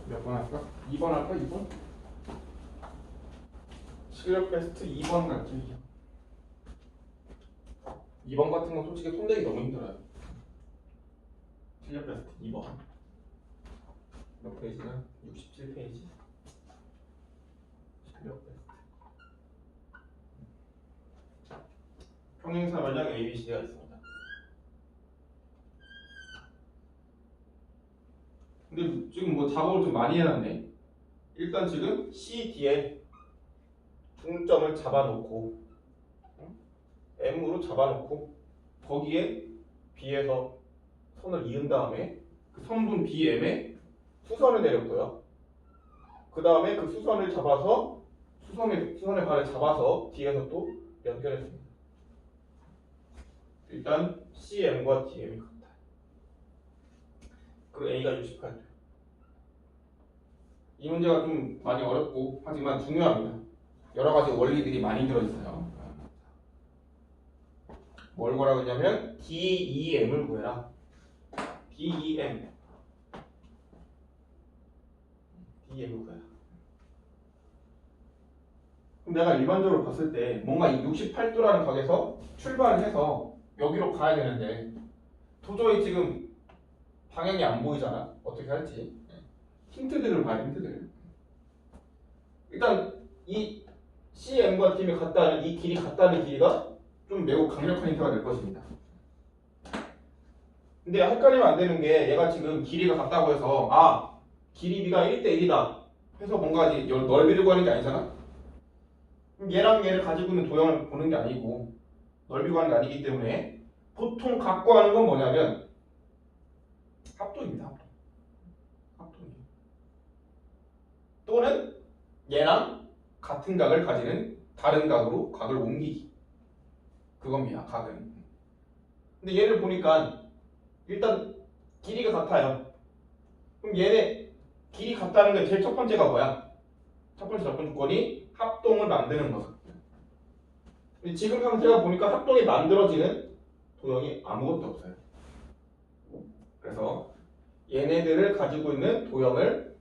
몇 번 할까? 2번 할까? 2번? 실력 베스트 2번 갈게요. 2번 같은 건 솔직히 손대기 너무 힘들어요. 실력 베스트 2번. 몇 페이지냐? 67페이지. 실력 베스트. 평행사 변형 ABC가 있습니다. 근데 지금 뭐 작업을 좀 많이 해놨네. 일단 지금 C, D에 중점을 잡아놓고 M으로 잡아놓고 거기에 B에서 선을 이은 다음에 그 선분 BM에 수선을 내렸고요. 그 다음에 그 수선을 잡아서 수선의 발을 잡아서 D에서 또 연결했습니다. 일단 CM과 DM이 같아요. 그리고 A가 68도. 이 문제가 좀 많이 어렵고 하지만 중요합니다. 여러 가지 원리들이 많이 들어있어요. 뭘 구하라고 했냐면 DEM을 구해라. DEM을 구해라. 그럼 내가 일반적으로 봤을 때 뭔가 이 68도라는 각에서 출발을 해서 여기로 가야 되는데 도저히 지금 방향이 안 보이잖아. 어떻게 할지. 힌트들을 봐요. 힌트들. 일단 이 CM과 DM이 같다는 이 길이 같다는 길이가 좀 매우 강력한 힌트가 될 것입니다. 근데 헷갈리면 안 되는 게 얘가 지금 길이가 같다고 해서 아 길이 B가 1대1이다 해서 뭔가 이제 넓이를 구하는 게 아니잖아. 그럼 얘랑 얘를 가지고 있는 도형을 보는 게 아니고 넓이 구하는 게 아니기 때문에 보통 갖고 하는 건 뭐냐면 합동입니다. 합동이에요. 또는 얘랑 같은 각을 가지는 다른 각으로 각을 옮기기. 그겁니다. 각은. 근데 얘를 보니까 일단 길이가 같아요. 그럼 얘네 길이 같다는 게 제일 첫 번째가 뭐야? 첫 번째 접근 조건이 합동을 만드는 거죠. 근데 지금 상태가 보니까 합동이 만들어지는 도형이 아무것도 없어요. 그래서 얘네들을 가지고 있는 도형을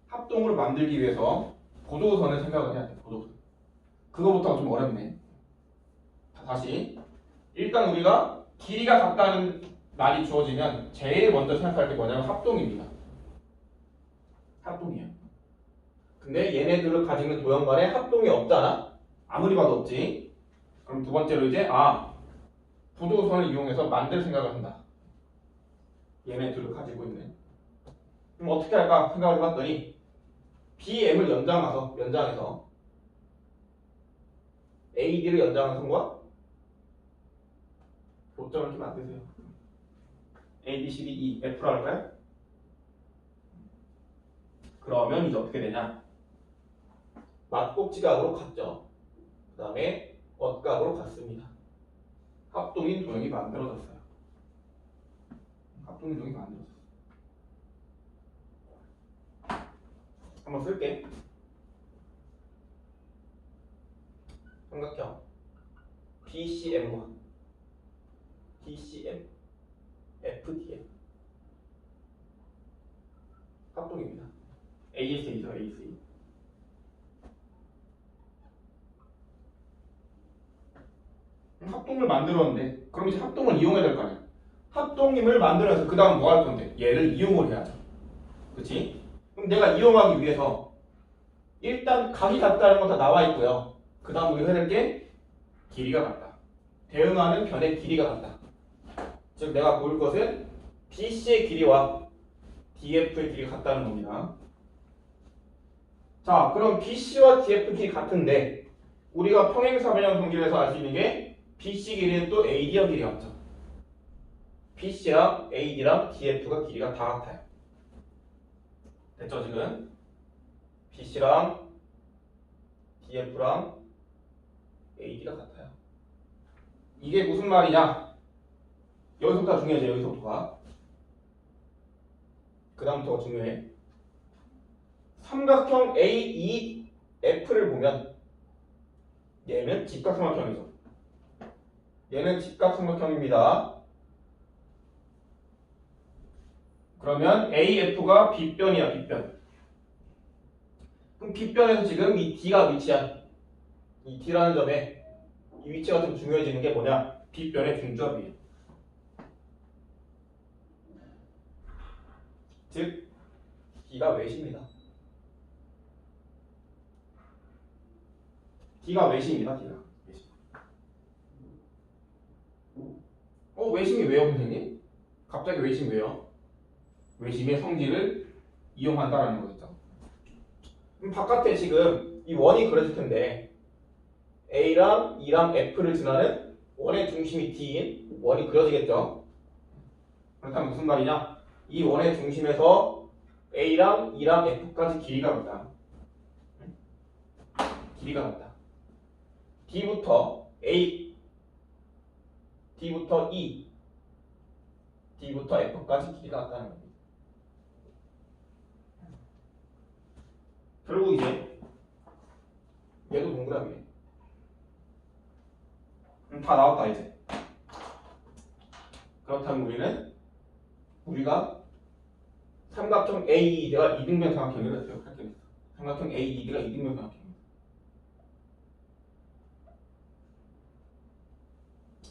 합동으로 만들기 위해서 보조선을 생각을 해야 돼. 보조선. 그거부터가 좀 어렵네. 다시 일단 우리가 길이가 같다는 말이 주어지면 제일 먼저 생각할 게 뭐냐면 합동입니다. 합동이에요. 근데 얘네들을 가지고 있는 도형 간에 합동이 없잖아. 아무리 봐도 없지. 그럼 두 번째로 이제 보조선을 이용해서 만들 생각을 한다. 얘네들을 가지고 있는. 그럼 어떻게 할까 생각을 해봤더니 BM을 연장해서 AD를 연장한 선과 도점을 이렇게 만드세요. A, B, C, D, E, F로 할까요? 그러면 이제 어떻게 되냐? 맞꼭지각으로 같죠. 그 다음에 엇각으로 같습니다. 합동인 도형이 만들어졌어요. 합동인 도형이 만들어졌어요. 한번 쓸게. 삼각형 BCM과 DCM, FDM 합동입니다. ASA죠, ASA. 합동을 만들었는데 그럼 이제 합동을 이용해야 될 거 아니야. 합동임을 만들어서 그 다음 뭐 할 건데? 얘를 이용을 해야죠. 그치? 그럼 내가 이용하기 위해서 일단 각이 같다는 건 다 나와 있고요. 그 다음 우리가 해야 될 게 길이가 같다. 대응하는 변의 길이가 같다. 즉 내가 볼 것은 BC의 길이와 DF의 길이가 같다는 겁니다. 자, 그럼 BC와 DF 길이 같은데 우리가 평행사 변형 성질에서 알 수 있는 게 BC 길이는 또 AD와 길이가 같죠. BC랑 AD랑 DF가 길이가 다 같아요. 됐죠 지금? BC랑 DF랑 AD가 같아요. 이게 무슨 말이냐? 여기서부터 중요하죠. 여기서부터가. 그 다음부터가 중요해. 삼각형 AEF를 보면 얘는 직각삼각형이죠. 얘는 직각삼각형입니다. 그러면 AF가 B변이야, B변. 그럼 B변에서 지금 이 D가 위치한 이 D라는 점에 이 위치가 좀 중요해지는 게 뭐냐? B변의 중점이에요. 즉 D가 외시입니다. D가 외시입니다. D가 외시. 외심이 왜요, 선생님? 갑자기 외심 왜요? 외심의 성질을 이용한다라는 거겠죠. 그럼 바깥에 지금 이 원이 그려질 텐데 A랑 E랑 F를 지나는 원의 중심이 D인 원이 그려지겠죠. 그렇다면 무슨 말이냐? 이 원의 중심에서 A랑 E랑 F까지 길이가 같다. 길이가 같다. D부터 A, D부터 E, D부터 F까지 길이가 같다는 겁니다. 결국 이제 얘도 동그라미네. 다 나왔다 이제. 그렇다면 우리가 삼각형 AED가 이등변 삼각형이라 해요. 삼각형 AED가 이등변 삼각형입니다.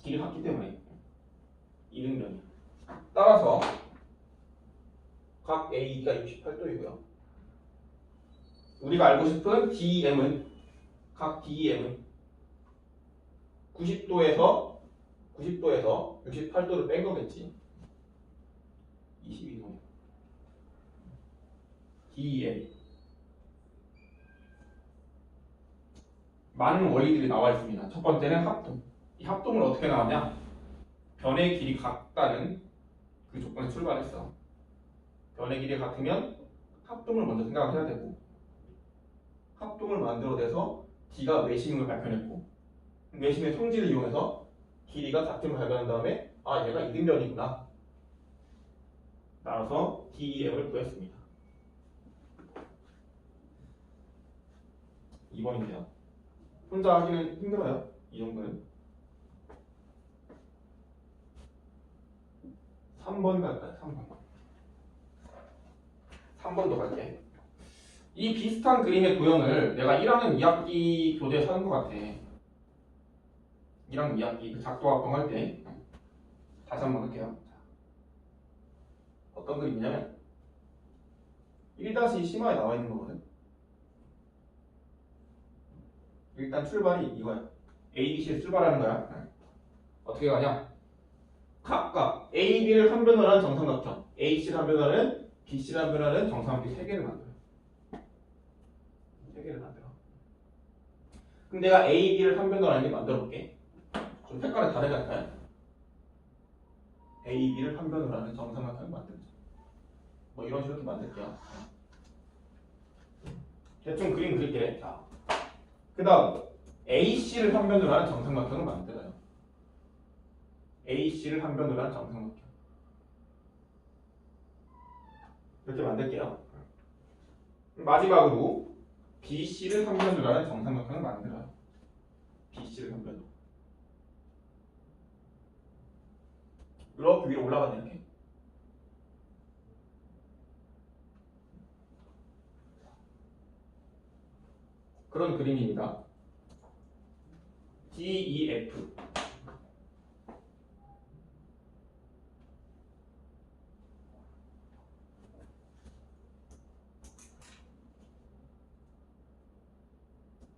길이 같기 때문에 이등변이야. 따라서 각 AED가 68도이고요. 우리가 알고 싶은 DEM은 각 DEM은 90도에서 68도를 뺀 거겠지. 22도. DEM. 많은 원리들이 나와 있습니다. 첫 번째는 합동. 이 합동을 어떻게 나왔냐? 변의 길이 같다는 그 조건에 출발했어. 변의 길이 같으면 합동을 먼저 생각을 해야 되고, 합동을 만들어내서 D가 외심인 걸 발견했고, 외심의 성질을 이용해서 길이가 같음을 발견한 다음에 얘가 이등변이구나. 따라서 DEM을 구했습니다. 2번인데요. 혼자 하기는 힘들어요. 이 정도는. 3번 갈까요? 3번도 갈게. 이 비슷한 그림의 도형을 내가 1학년 2학기 교재에서 하는 것 같아. 1학년 2학기 그 작도 활동할 때. 다시 한번 할게요. 어떤 그림이냐면 1-2 심화에 나와 있는 거거든. 일단 출발이 이거야. A, B, C에 출발하는 거야. 어떻게 가냐? 각각 A, B를 한 변으로 한 정삼각형, A, C를 한 변으로 하는 B, C를 한 변으로 하는 정삼각형 3개를 만들어. 3개를 만들어. 그럼 내가 A, B를 한 변으로 하는 게 만들어 볼게. 좀 색깔이 다르게 할까요? A, B를 한 변으로 하는 정삼각형을 만들자. 뭐 이런 식으로 만들게요. 대충 그림 그릴게. 자, 그 다음 AC를 한 변으로 하는 정삼각형을 만들어요. AC를 한 변으로 하는 정삼각형. 이렇게 만들게요. 마지막으로 BC를 한 변으로 하는 정삼각형을 만들어요. BC를 한 변으로. 이렇게 위로 올라가네 이렇게. 그런 그림입니다. DEF.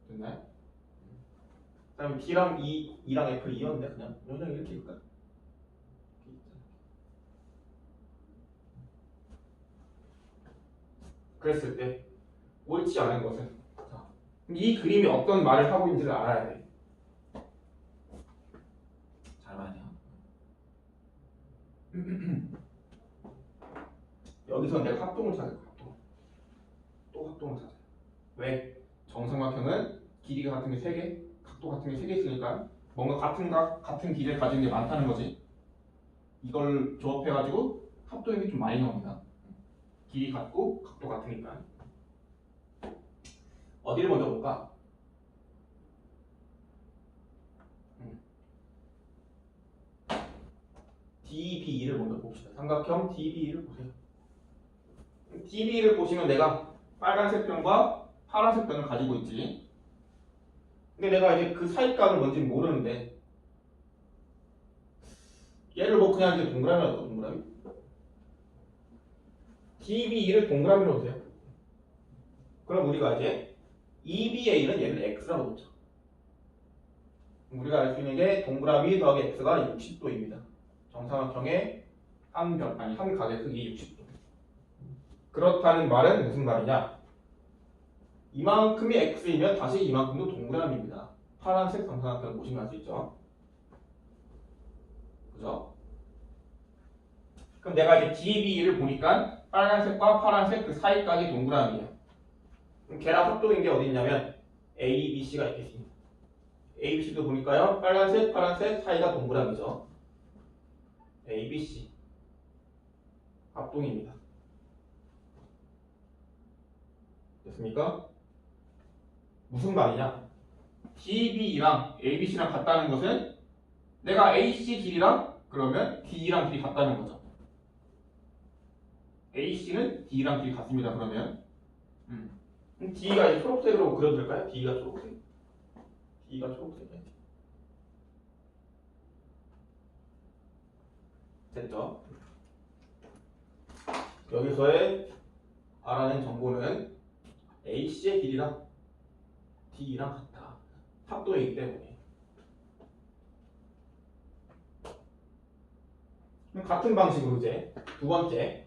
됐나요? 그 다음에 D랑 E랑 F를 이었는데 그냥 이렇게 읽을까요? 그랬을 때 옳지 않은 것은 이 그림이 어떤 말을 하고 있는지를 알아야 돼. 잘 봐야 돼요. 여기서 내가 합동을 찾을 거야. 또 합동을 찾아요. 왜? 정삼각형은 길이가 같은 게 3개, 각도 같은 게 3개 있으니까 뭔가 같은 각, 같은 길이를 가진 게 많다는 거지. 이걸 조합해가지고 합동이 좀 많이 나옵니다. 길이 같고 각도 같으니까. 어디를 먼저 볼까? DB를 먼저 봅시다. 삼각형 DB를 보세요. DB를 보시면 내가 빨간색 변과 파란색 변을 가지고 있지. 근데 내가 이제 그 사이각은 뭔지 모르는데 얘를 뭐 그냥 이제 동그라미라고 동그라미? DB를 동그라미로 놓으세요. 그럼 우리가 이제 EBA는 얘를 X라고 놓자. 우리가 알 수 있는 게 동그라미 더하기 X가 60도입니다. 정사각형의 한 각의 크기 60도. 그렇다는 말은 무슨 말이냐? 이만큼이 X이면 다시 이만큼도 동그라미입니다. 파란색 정사각형 보시면 알 수 있죠? 그죠? 그럼 내가 이제 DB를 보니까 빨간색과 파란색 그 사이각이 동그라미예요. 그럼 걔랑 합동인 게 어디 있냐면 A, B, C가 있겠습니다. A, B, C도 보니까요. 빨간색, 파란색 사이가 동그라미죠. A, B, C 합동입니다. 됐습니까? 무슨 말이냐? DB랑 ABC랑 같다는 것은 내가 AC 길이랑 그러면 D랑 길이 같다는 거죠. AC는 D랑 길이 같습니다. 그러면 D가 이제 초록색으로 그려도 될까요? D가 초록색. D가 초록색이야. 됐죠? 여기서의 알아낸 정보는 AC의 길이랑 D랑 같다. 합도이기 때문에. 그럼 같은 방식으로 이제 두 번째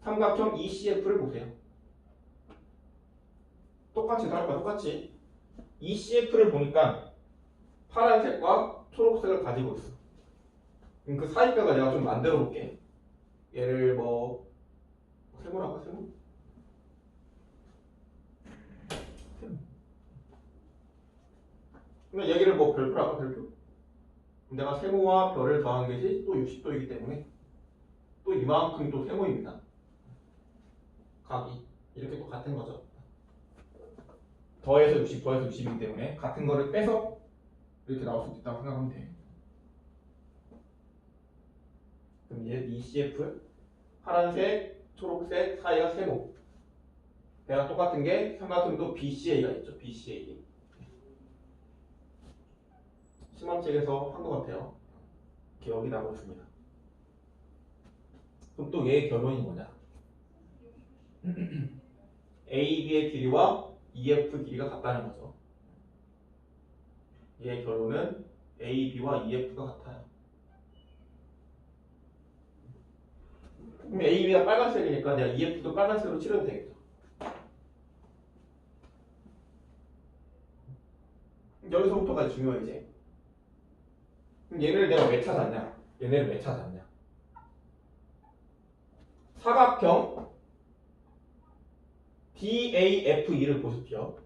삼각형 ECF를 보세요. 똑같이 나올까? 똑같이 ECF를 보니까 파란색과 초록색을 가지고 있어. 그럼 그 사이각을 내가 좀 만들어 볼게. 얘를 뭐 세모로 할까? 세모? 그러면 여기를 뭐 별표로 할까? 별표? 내가 세모와 별을 더한 것이 또 60도이기 때문에 또 이만큼 또 세모입니다. 각이 이렇게 또 같은 거죠. 더해서 60, 더해서 60이기 때문에 같은 거를 빼서 이렇게 나올 수 있다고 생각하면 돼. 그럼 얘 ECF 파란색, 초록색 사이가 세모. 얘랑 똑같은 게 삼각형도 BCA가 있죠. BCA. 시험책에서 한 것 같아요. 기억이 나고 있습니다. 그럼 또 얘의 결론이 뭐냐? AB의 길이와 EF 길이가 같다는 거죠. 얘의 결론은 AB와 EF가 같아요. 그럼 AB가 빨간색이니까 내가 EF도 빨간색으로 칠해도 되겠죠. 여기서부터가 중요해 이제. 그럼 얘를 내가 왜 찾았냐? 얘네를 왜 찾았냐? 사각형 DAF2를 보십시오.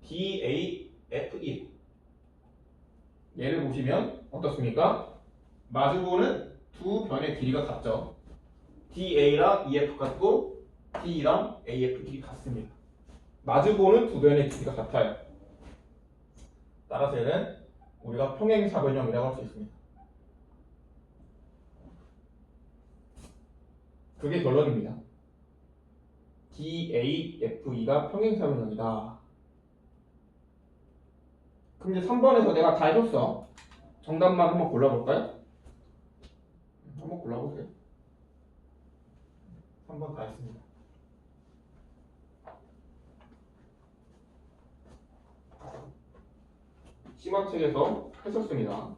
DAF1 얘를 보시면 어떻습니까? 마주보는 두 변의 길이가 같죠. DA랑 EF 같고 D랑 AF 길이 같습니다. 마주보는 두 변의 길이가 같아요. 따라서 얘는 우리가 평행사변형이라고 할 수 있습니다. 그게 결론입니다. DAF2가 평행사변형이다. 그럼 이제 3번에서 내가 다 해줬어. 정답만 한번 골라볼까요? 한번 골라보세요. 3번 다 했습니다. 심화책에서 했었습니다.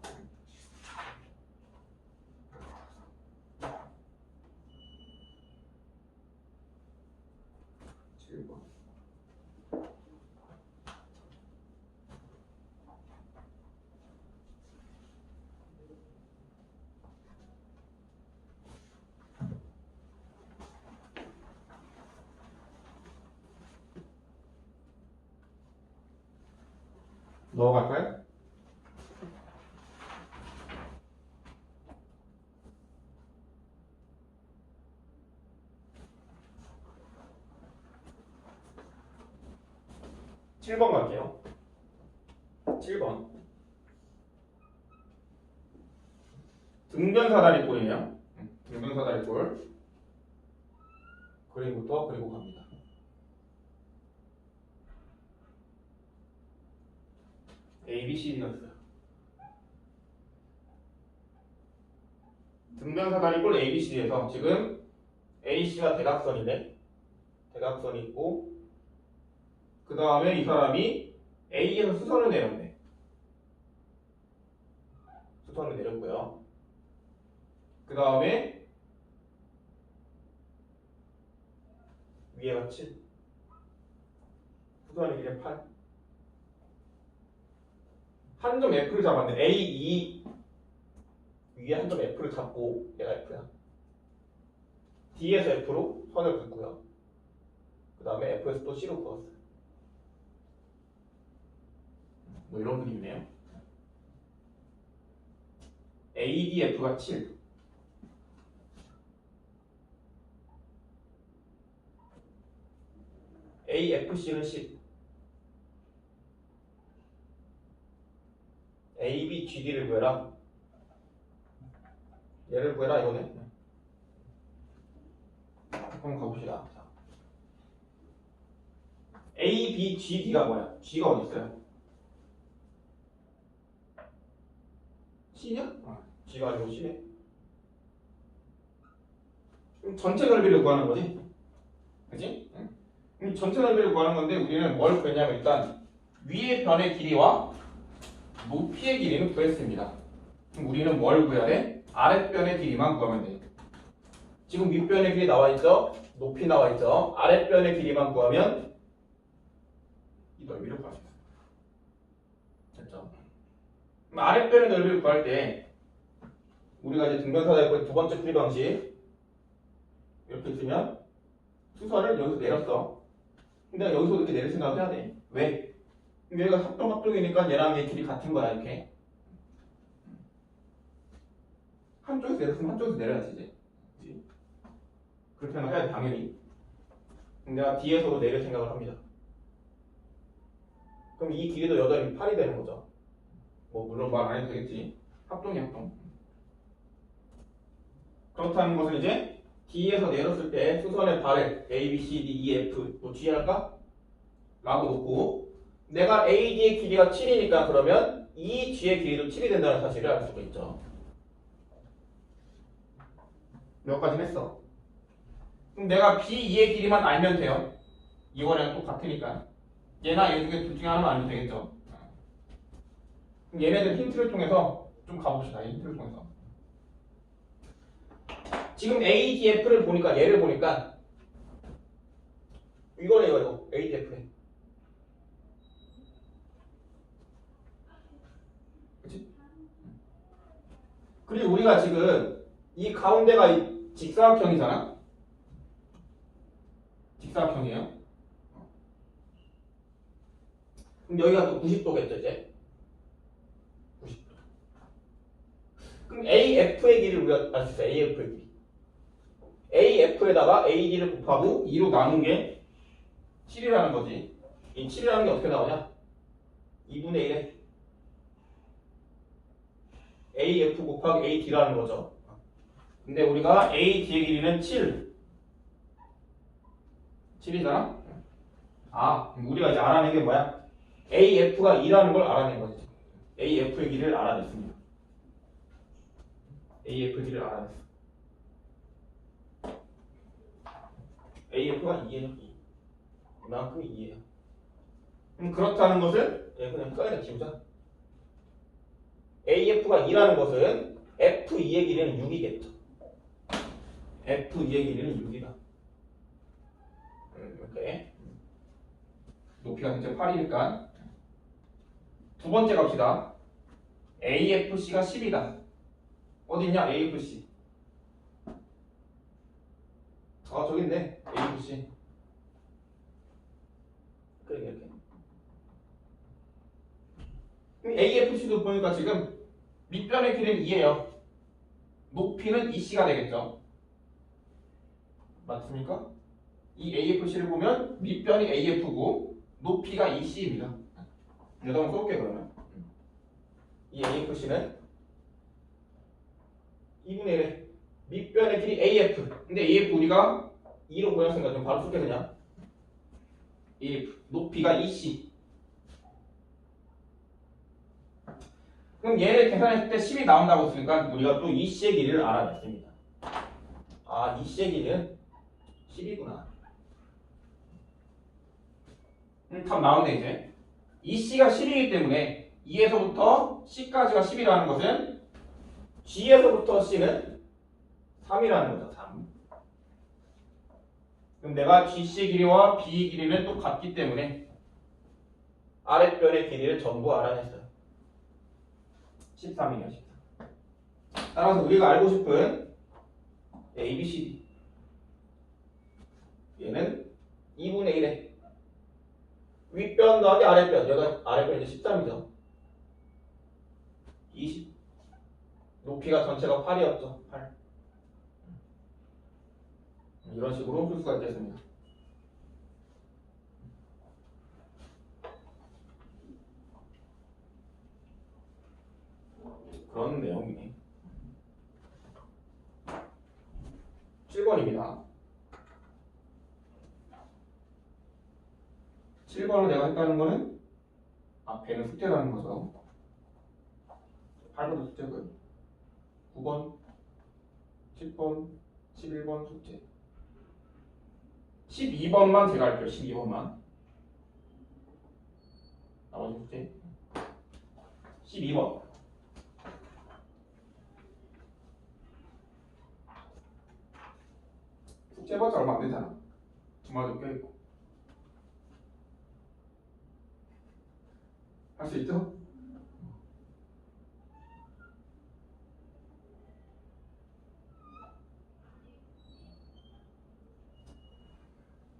넣어갈까요? 칠 번 갈게요. 7번. 등변사다리꼴이에요. 등변사다리꼴. 그리고 갑니다. A, B, C, D가 있어요. 등변사다리 꼴 A, B, C, D에서 지금 AC가 대각선인데 대각선이 있고 그 다음에 이 사람이 A에서 수선을 내렸네. 수선을 내렸고요. 그 다음에 위에가 7 수선이 이제 8 한 점 F를 잡았네. A, E 위에 한 점 F를 잡고 얘가 F야. D에서 F로 선을 긋고요. 그 다음에 F에서 또 C로 그었어요. 뭐 이런 그림이네요. ADF가 7 AFC는 10 ABGD를 구해라. 얘를 구해라 이거네. 한번 가봅시다. 자. ABGD가 뭐야? G가 어디 있어요? C냐? G가 아니고 C네. 그럼 전체 넓이를 구하는 거지? 그치? 응? 그럼 전체 넓이를 구하는 건데 우리는 뭘 구했냐면 일단 위의 변의 길이와 높이의 길이는 구했습니다. 그럼 우리는 뭘 구해야 돼? 아랫변의 길이만 구하면 돼. 지금 윗변의 길이 나와 있죠? 높이 나와 있죠? 아랫변의 길이만 구하면 이 넓이를 구할 수 있어요. 됐죠? 그럼 아랫변의 넓이를 구할 때 우리가 이제 등변사다리꼴 두 번째 풀이 방식 이렇게 있으면 수선을 여기서 내렸어. 근데 여기서 이렇게 내릴 생각을 해야 돼. 왜? 얘가 합동이니까 얘랑 얘 길이 같은 거야 이렇게. 한쪽에서 내렸으면 한쪽에서 내려야지 이제. 그치? 그렇게 생각해야 돼 당연히. 내가 D에서도 내릴 생각을 합니다. 그럼 이 길이도 여전히 8이 되는 거죠. 뭐 물론 말 안 해도 되겠지. 합동이 합동. 그렇다는 것은 이제 D에서 내렸을 때 수선의 발을 A, B, C, D, E, F 뭐 G 할까? 라고 놓고 내가 AD의 길이가 7이니까 그러면 이 G의 길이도 7이 된다는 사실을 알 수가 있죠. 몇 가지 했어. 그럼 내가 B2의 길이만 알면 돼요. 이거랑 똑같으니까. 얘나 얘 중에 둘 중에 하나만 알면 되겠죠. 그럼 얘네들 힌트를 통해서 좀 가봅시다. 이 힌트를 통해서. 지금 ADF를 보니까 얘를 보니까 이거네 이거 ADF네. 그치? 그리고 우리가 지금 이 가운데가 직사각형이잖아. 직사각형이에요. 그럼 여기가 또 90도겠죠 이제. 90도. 그럼 AF의 길이를 우리가 알 수 있어요. AF의 길이. AF에다가 AD를 곱하고 2로 나눈 게 7이라는 거지. 이 7이라는 게 어떻게 나오냐? 2분의 1에 AF 곱하기 AD라는 거죠. 근데 우리가 AD의 길이는 7이잖아? 아, 우리가 이제 알아낸 게 뭐야? AF가 2라는 걸 알아낸 거지. AF의 길이를 알아냈습니다. AF의 길이를 알아냈어. AF가 2예요. 2. 이만큼이 2예요. 그럼 그렇다는 것을 그냥 끄에다 지우자. AF가 2라는 것은 F2의 길이는 6이겠죠. F2의 길이는 6이다. 이렇게. 높이가 현재 8이니까. 두 번째 갑시다. AFC가 10이다. 어딨냐? AFC. 저기 있네. AFC. 그래, 이렇게. AFC도 보니까 지금 밑변의 길이는 2예요. 높이는 EC가 되겠죠. 맞습니까? 이 AFC를 보면 밑변이 AF고 높이가 EC입니다. 여기다 한번 쏠게 그러면. 이 AFC는 2분의 1에 밑변의 길이 AF. 근데 AF 우리가 2로 보냈으니까 좀 바로 쏠게 그냥. AF 높이가 EC. 그럼 얘를 계산했을 때 10이 나온다고 했으니까 우리가 또 이 C의 길이를 알아냈습니다. 아, 이 C의 길이는 10이구나. 답 나오네 이제. 이 C가 10이기 때문에 2에서부터 C까지가 10이라는 것은 G에서부터 C는 3이라는 거죠. 3. 그럼 내가 GC의 길이와 B의 길이는 또 같기 때문에 아랫변의 길이를 전부 알아냈어요. 13이네요. 13. 따라서 우리가 알고 싶은 A, B, C, D 얘는 2분의 1에 윗변 더하기 아랫변, 여기가 아랫변 이제 13이죠. 20. 높이가 전체가 8이었죠. 8. 이런 식으로 풀 수가 있겠습니다. 그런 내용이네. 7번입니다. 7번을 내가 했다는 거는 앞에는 숙제라는 거죠. 8번도 숙제고요. 9번, 10번, 11번 숙제. 12번만 제가 할게요. 12번만. 나머지 숙제. 12번. 숙제해봤자 얼마 안 되잖아. 주말도 껴있고. 할 수 있죠?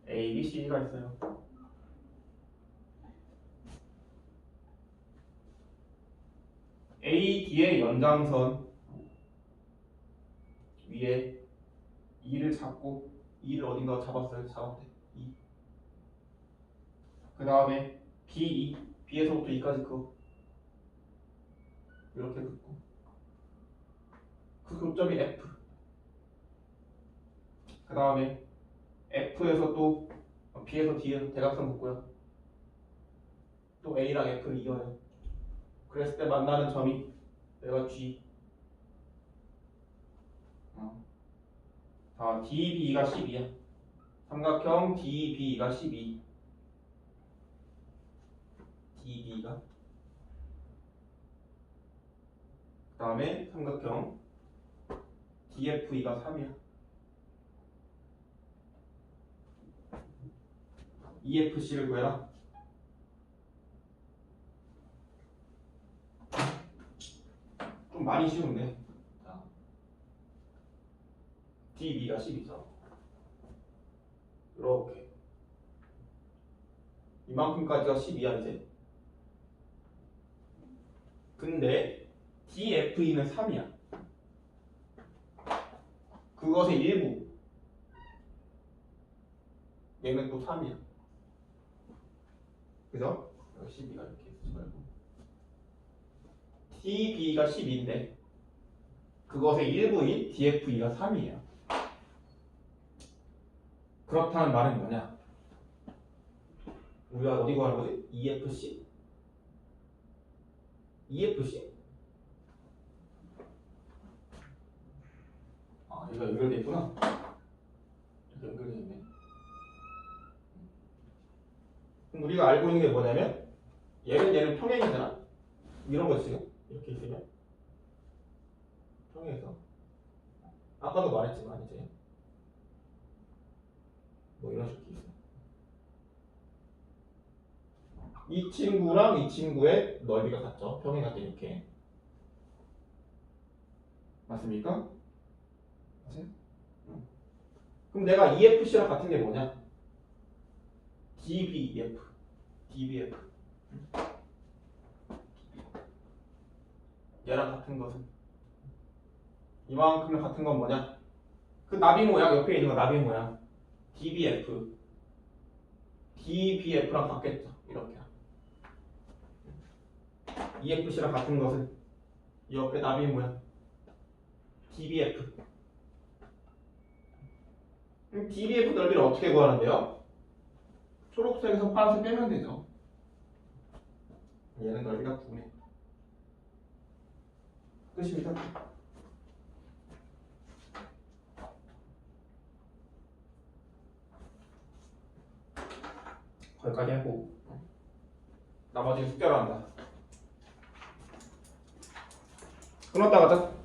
A, B, C, D가 있어요. A, D의 연장선 위에 2를 잡고 2를 어딘가 잡았어요. 잡았대. 2. 그 다음에 B, 2. B에서부터 2까지 그거 이렇게 긋고 그 교점이 F. 그 다음에 F에서 또 B에서 D에서 대각선 긋고요. 또 A랑 F를 이어요. 그랬을 때 만나는 점이 내가 G. 자, DB가 12야. 삼각형 DB가 12. DB가. 그 다음에 삼각형 DFE가 3이야. EFC를 구해라. 좀 많이 쉬운데. 자, DB가 12죠. 이렇게. 이만큼까지가 12야 이제. 근데 DFE는 3이야. 그것의 일부. 얘는 또 3이야. 그죠? 12가 이렇게 있지 말고. DB가 12인데 그것의 일부인 DFE가 3이에요. 그렇다는 말은 뭐냐? 우리가 어디 구하는 거지? EFC? EFC? 아, 얘가 연결돼 있구나. 이렇게 연결돼 있네. 그럼 우리가 알고 있는 게 뭐냐면 얘는 평행이잖아. 이런 거 지금 이렇게 있으면 평행해서 아까도 말했지만 이제 뭐 이런 식으로 있어. 이 친구랑 이 친구의 넓이가 같죠. 평행할 때 이렇게. 맞습니까? 맞아요? 그럼 내가 EFC랑 같은 게 뭐냐? DBF. DBF. 얘랑 같은 것은 이만큼이랑 같은 건 뭐냐? 그 나비 모양 옆에 있는 거 나비 모양. DBF. DBF랑 같겠죠. 이렇게. EFC랑 같은 것은 이 옆에 나비 모양. DBF. DBF 넓이를 어떻게 구하는데요? 초록색에서 파란색 빼면 되죠. 얘는 넓이가 9네. 끝입니다. 거기까지 하고 나머지는 숙제로 한다. 끊었다 가자.